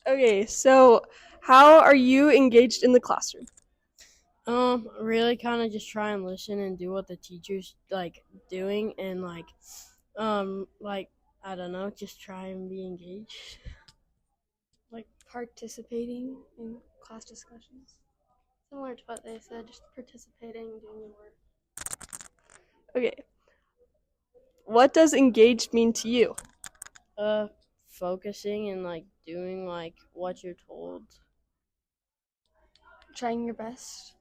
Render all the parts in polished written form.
Okay, so how are you engaged in the classroom? Really kind of just try and listen and do what the teacher's like doing and like I don't know, just try and be engaged. Like participating in class discussions. Similar to what they said, just participating, doing your work. Okay, what does engaged mean to you? Uh, Focusing and like doing like what you're told. Trying your best,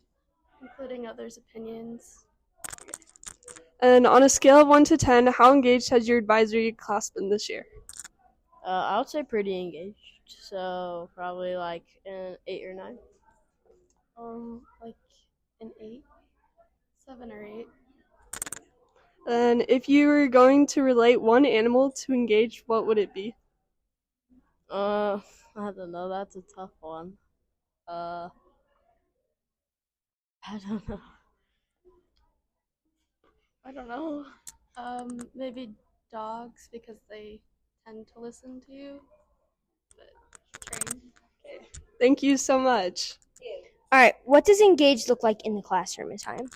including others' opinions. And on a scale of 1 to 10, how engaged has your advisory class been this year? I would say pretty engaged. So probably like an 8 or 9. Like an 8, 7 or 8. And if you were going to relate one animal to engage, what would it be? I don't know. That's a tough one. Uh, I don't know. I don't know. Maybe dogs because they tend to listen to you. But train. Thank you so much. All right, what does engaged look like in the classroom, Ms. Heim?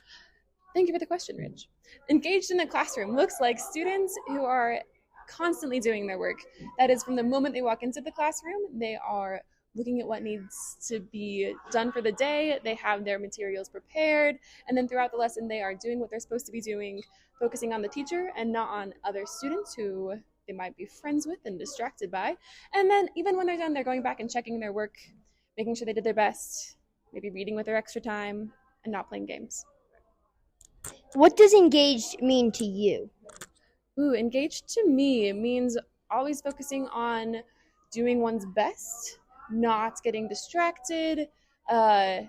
Thank you for the question, Rich. Engaged in a classroom looks like students who are constantly doing their work. That is, from the moment they walk into the classroom, they are looking at what needs to be done for the day. They have their materials prepared. And then throughout the lesson, they are doing what they're supposed to be doing, focusing on the teacher and not on other students who they might be friends with and distracted by. And then even when they're done, they're going back and checking their work, making sure they did their best, maybe reading with their extra time, and not playing games. What does engaged mean to you? Ooh, engaged to me means always focusing on doing one's best, not getting distracted. And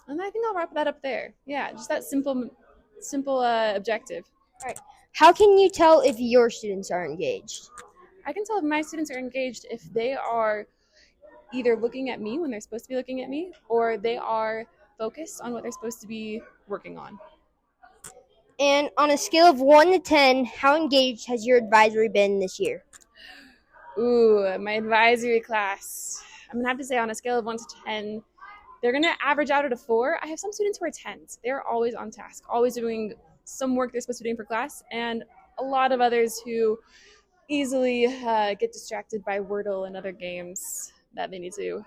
I think I'll wrap that up there. Yeah, just that simple objective. All right, how can you tell if your students are engaged? I can tell if my students are engaged if they are either looking at me when they're supposed to be looking at me, or they are focused on what they're supposed to be working on. And on a scale of 1 to 10, how engaged has your advisory been this year? Ooh, my advisory class. I'm gonna have to say on a scale of 1 to 10, they're gonna average out at a 4. I have some students who are 10s. They're always on task, always doing some work they're supposed to be doing for class, and a lot of others who easily get distracted by Wordle and other games that they need to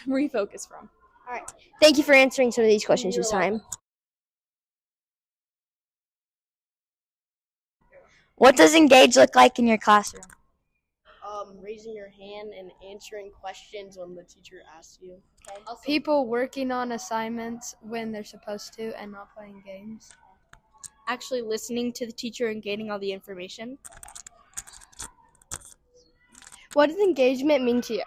refocus from. All right, thank you for answering some of these questions this time. What does engage look like in your classroom? Raising your hand and answering questions when the teacher asks you. Okay. People working on assignments when they're supposed to and not playing games. Actually listening to the teacher and gaining all the information. What does engagement mean to you?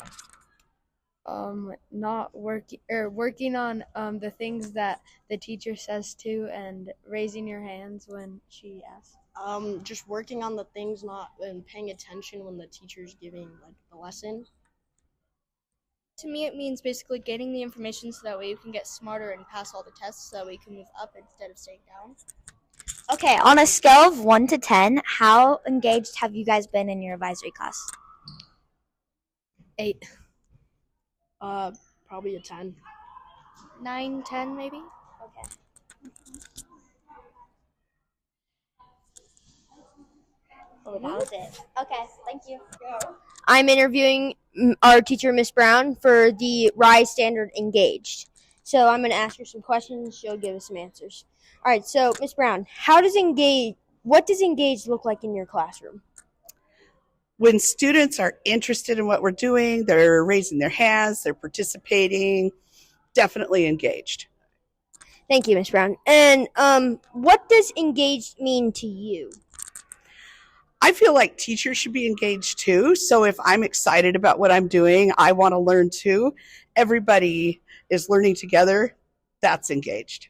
Not working or working on the things that the teacher says to, and raising your hands when she asks. Just working on the things, not and paying attention when the teacher's giving like the lesson. To me, it means basically gaining the information so that way you can get smarter and pass all the tests so that way you can move up instead of staying down. Okay, on a scale of 1 to 10, how engaged have you guys been in your advisory class? 8, Probably a 10. 9, 10 maybe? Okay. Oh, that was it. Okay, thank you. I'm interviewing our teacher, Miss Brown, for the RISE standard engaged. So I'm going to ask her some questions. She'll give us some answers. All right, so Miss Brown, what does engaged look like in your classroom? When students are interested in what we're doing, they're raising their hands, they're participating, definitely engaged. Thank you, Miss Brown. And what does engaged mean to you? I feel like teachers should be engaged too. So if I'm excited about what I'm doing, I want to learn too. Everybody is learning together. That's engaged.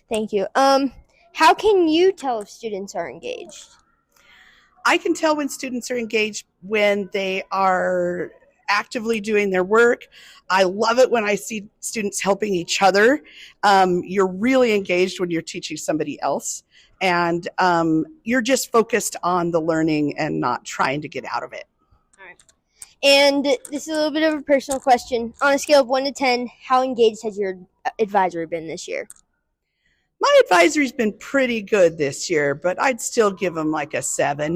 Thank you. How can you tell if students are engaged? I can tell when students are engaged when they are actively doing their work. I love it when I see students helping each other. You're really engaged when you're teaching somebody else, and you're just focused on the learning and not trying to get out of it. All right. And this is a little bit of a personal question. On a scale of 1 to 10, how engaged has your advisory been this year? My advisory's been pretty good this year, but I'd still give them like a 7.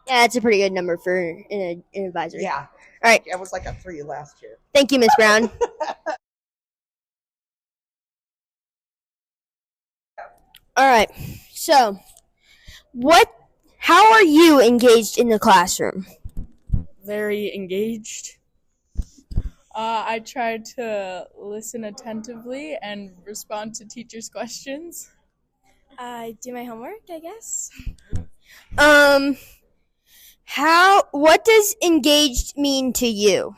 Yeah, that's a pretty good number for an advisory. Yeah. All right. I was like a 3 last year. Thank you, Miss Brown. All right. So, how are you engaged in the classroom? Very engaged. I try to listen attentively and respond to teachers' questions. I do my homework, I guess. What does engaged mean to you?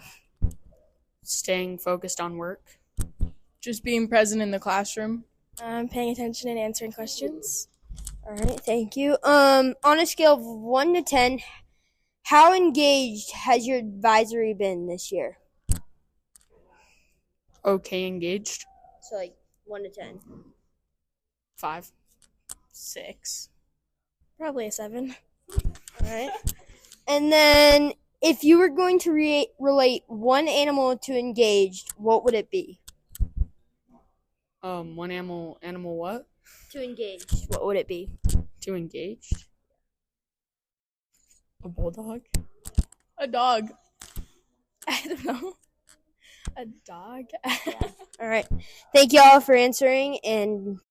Staying focused on work. Just being present in the classroom. Paying attention and answering questions. All right, thank you. On a scale of 1 to 10, how engaged has your advisory been this year? Okay, engaged. So, like 1 to 10. 5. 6. Probably a 7. All right. And then, if you were going to relate one animal to engaged, what would it be? One animal what? To engaged, what would it be? To engaged. A bulldog? A dog. I don't know. A dog? All right. Thank you all for answering, and